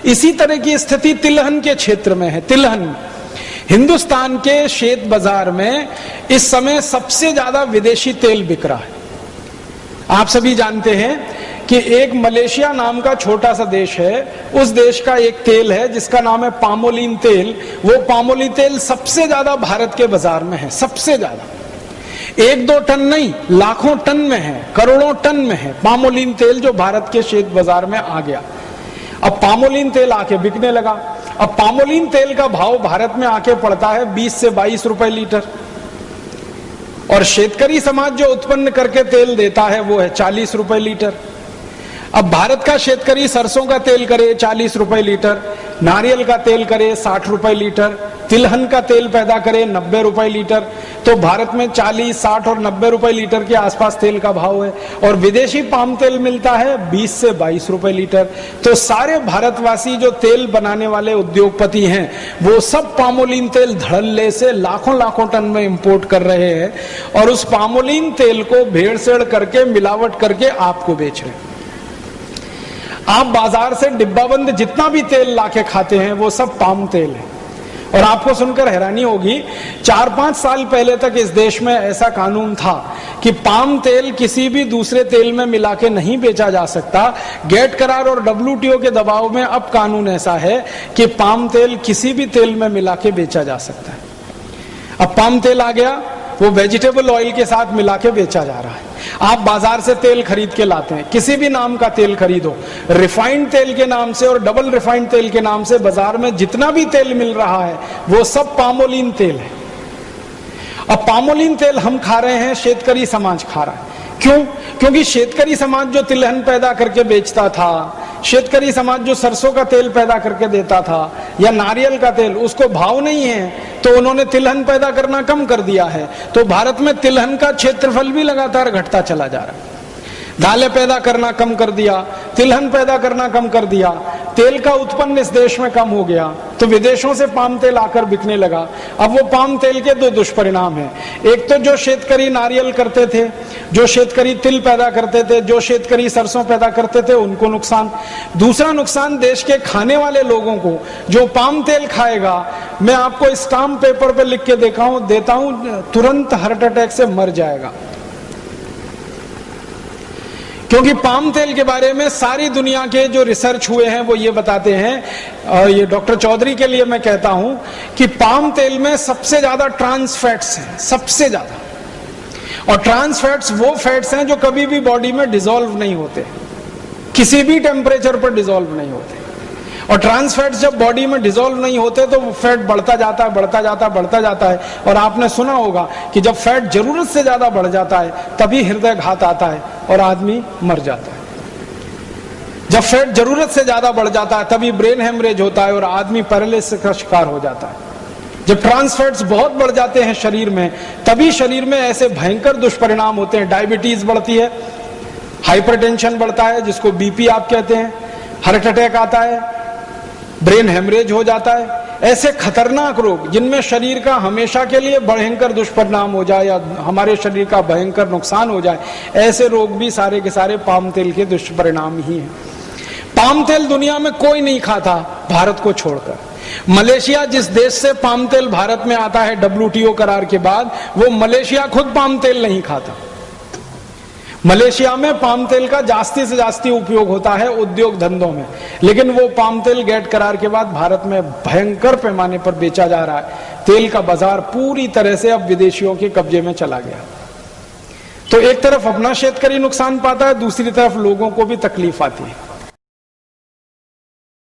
इसी तरह की स्थिति तिलहन के क्षेत्र में है। तिलहन हिंदुस्तान के शेत बाजार में इस समय सबसे ज्यादा विदेशी तेल बिक रहा है। आप सभी जानते हैं कि एक मलेशिया नाम का छोटा सा देश है, उस देश का एक तेल है जिसका नाम है पामोलिन तेल। वो पामोलिन तेल सबसे ज्यादा भारत के बाजार में है, सबसे ज्यादा। 1-2 टन नहीं, लाखों टन में है, करोड़ों टन में है पामोलिन तेल, जो भारत के शेत बाजार में आ गया। अब पामोलिन तेल आके बिकने लगा। अब पामोलिन तेल का भाव भारत में आके पड़ता है 20 से 22 रुपए लीटर, और शेतकरी समाज जो उत्पन्न करके तेल देता है वो है 40 रुपए लीटर। अब भारत का शेतकरी सरसों का तेल करे 40 रुपए लीटर, नारियल का तेल करे 60 रुपए लीटर, तिलहन का तेल पैदा करे 90 रुपए लीटर। तो भारत में 40, 60 और 90 रुपए लीटर के आसपास तेल का भाव है, और विदेशी पाम तेल मिलता है 20 से 22 रुपए लीटर। तो सारे भारतवासी जो तेल बनाने वाले उद्योगपति हैं वो सब पामोलिन तेल धड़ल्ले से लाखों लाखों टन में इंपोर्ट कर रहे हैं, और उस पामोलिन तेल को भेड़सेड़ करके, मिलावट करके आपको बेच रहे हैं। आप बाजार से डिब्बाबंद जितना भी तेल लाके खाते हैं वो सब पाम तेल है। और आपको सुनकर हैरानी होगी, 4-5 साल पहले तक इस देश में ऐसा कानून था कि पाम तेल किसी भी दूसरे तेल में मिला के नहीं बेचा जा सकता। गेट करार और WTO के दबाव में अब कानून ऐसा है कि पाम तेल किसी भी तेल में मिला के बेचा जा सकता है। अब पाम तेल आ गया, वो वेजिटेबल ऑयल के साथ मिला के बेचा जा रहा है। आप बाजार से तेल खरीद के लाते हैं, किसी भी नाम का तेल खरीदो, रिफाइंड तेल के नाम से और डबल रिफाइंड तेल के नाम से बाजार में जितना भी तेल मिल रहा है वो सब पामोलिन तेल है। अब पामोलिन तेल हम खा रहे हैं, शेतकरी समाज खा रहा है। क्यों? क्योंकि शेतकरी समाज जो तिलहन पैदा करके बेचता था, शेतकरी समाज जो सरसों का तेल पैदा करके देता था या नारियल का तेल, उसको भाव नहीं है, तो उन्होंने तिलहन पैदा करना कम कर दिया है। तो भारत में तिलहन का क्षेत्रफल भी लगातार घटता चला जा रहा है। दालें पैदा करना कम कर दिया, तिलहन पैदा करना कम कर दिया, तेल का उत्पन्न इस देश में कम हो गया, तो विदेशों से पाम तेल आकर बिकने लगा। अब वो पाम तेल के 2 दुष्परिणाम हैं। एक तो जो शेतकरी नारियल करते थे, जो शेतकरी तिल पैदा करते थे, जो शेतकरी सरसों पैदा करते थे, उनको नुकसान। दूसरा नुकसान देश के खाने वाले लोगों को, जो पाम तेल खाएगा, मैं आपको स्टाम्प पेपर पे लिख के देता हूं, तुरंत हार्ट अटैक से मर जाएगा। क्योंकि पाम तेल के बारे में सारी दुनिया के जो रिसर्च हुए हैं वो ये बताते हैं, और ये डॉक्टर चौधरी के लिए मैं कहता हूं कि पाम तेल में सबसे ज्यादा ट्रांस फैट्स हैं, सबसे ज्यादा। और ट्रांस फैट्स वो फैट्स हैं जो कभी भी बॉडी में डिसॉल्व नहीं होते, किसी भी टेम्परेचर पर डिसॉल्व नहीं होते। और ट्रांस फैट्स जब बॉडी में डिसॉल्व नहीं होते तो वो फैट बढ़ता जाता है, बढ़ता जाता है, बढ़ता जाता है। और आपने सुना होगा कि जब फैट जरूरत से ज्यादा बढ़ जाता है तभी हृदय घात आता है और आदमी मर जाता है। जब फैट जरूरत से ज्यादा बढ़ जाता है तभी ब्रेन हेमरेज होता है और आदमी पैरालिसिस का शिकार हो जाता है। जब ट्रांस फैट्स बहुत बढ़ जाते हैं शरीर में, तभी शरीर में ऐसे भयंकर दुष्परिणाम होते हैं। डायबिटीज बढ़ती है, हाइपरटेंशन बढ़ता है जिसको बीपी आप कहते हैं, हार्ट अटैक आता है, ब्रेन हेमरेज हो जाता है। ऐसे खतरनाक रोग जिनमें शरीर का हमेशा के लिए भयंकर दुष्परिणाम हो जाए या हमारे शरीर का भयंकर नुकसान हो जाए, ऐसे रोग भी सारे के सारे पाम तेल के दुष्परिणाम ही हैं। पाम तेल दुनिया में कोई नहीं खाता भारत को छोड़कर। मलेशिया जिस देश से पाम तेल भारत में आता है WTO करार के बाद, वो मलेशिया खुद पाम तेल नहीं खाता। मलेशिया में पाम तेल का जास्ती से जास्ती उपयोग होता है उद्योग धंधों में, लेकिन वो पाम तेल गेट करार के बाद भारत में भयंकर पैमाने पर बेचा जा रहा है। तेल का बाजार पूरी तरह से अब विदेशियों के कब्जे में चला गया। तो एक तरफ अपना शेतकरी नुकसान पाता है, दूसरी तरफ लोगों को भी तकलीफ आती है।